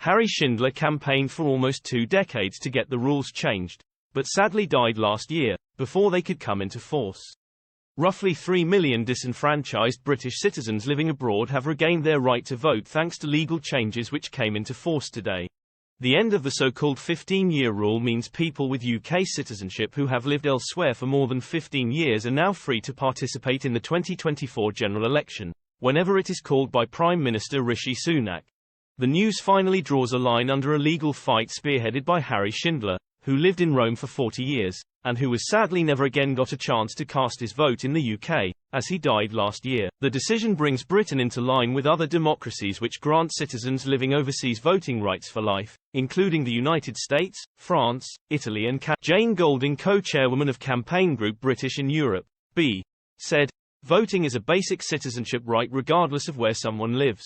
Harry Schindler campaigned for almost 2 decades to get the rules changed, but sadly died last year, before they could come into force. Roughly 3 million disenfranchised British citizens living abroad have regained their right to vote thanks to legal changes which came into force today. The end of the so-called 15-year rule means people with UK citizenship who have lived elsewhere for more than 15 years are now free to participate in the 2024 general election, whenever it is called by Prime Minister Rishi Sunak. The news finally draws a line under a legal fight spearheaded by Harry Schindler, who lived in Rome for 40 years, and who was sadly never again got a chance to cast his vote in the UK, as he died last year. The decision brings Britain into line with other democracies which grant citizens living overseas voting rights for life, including the United States, France, Italy and Canada. Jane Golding, co-chairwoman of campaign group British in Europe, B, said, "Voting is a basic citizenship right regardless of where someone lives.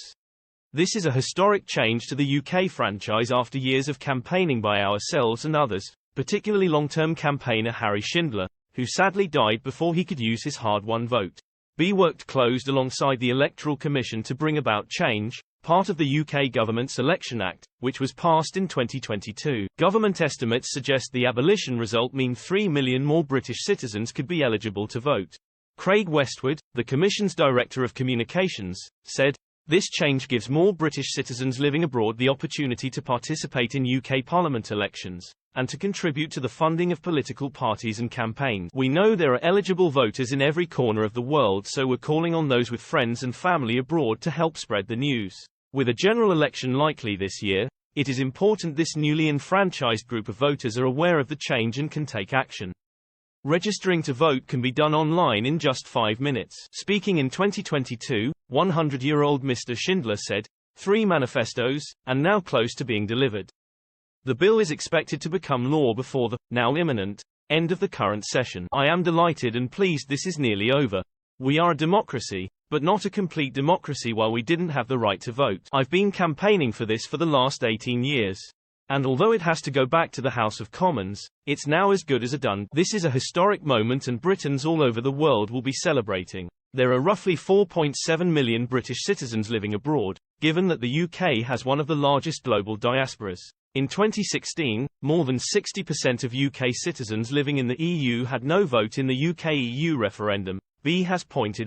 This is a historic change to the UK franchise after years of campaigning by ourselves and others, particularly long-term campaigner Harry Schindler, who sadly died before he could use his hard-won vote." B worked closed alongside the Electoral Commission to bring about change, part of the UK government's Election Act, which was passed in 2022. Government estimates suggest the abolition result mean 3 million more British citizens could be eligible to vote. Craig Westwood, the Commission's Director of Communications, said, "This change gives more British citizens living abroad the opportunity to participate in UK Parliament elections, and to contribute to the funding of political parties and campaigns. We know there are eligible voters in every corner of the world, so we're calling on those with friends and family abroad to help spread the news. With a general election likely this year, it is important this newly enfranchised group of voters are aware of the change and can take action. Registering to vote can be done online in just 5 minutes." Speaking in 2022, 100-year-old Mr. Schindler said, "3 manifestos, and now close to being delivered." The bill is expected to become law before the, now imminent, end of the current session. "I am delighted and pleased this is nearly over. We are a democracy, but not a complete democracy while we didn't have the right to vote. I've been campaigning for this for the last 18 years. And although it has to go back to the House of Commons, it's now as good as a done. This is a historic moment and Britons all over the world will be celebrating." There are roughly 4.7 million British citizens living abroad, given that the UK has one of the largest global diasporas. In 2016, more than 60% of UK citizens living in the EU had no vote in the UK-EU referendum, B has pointed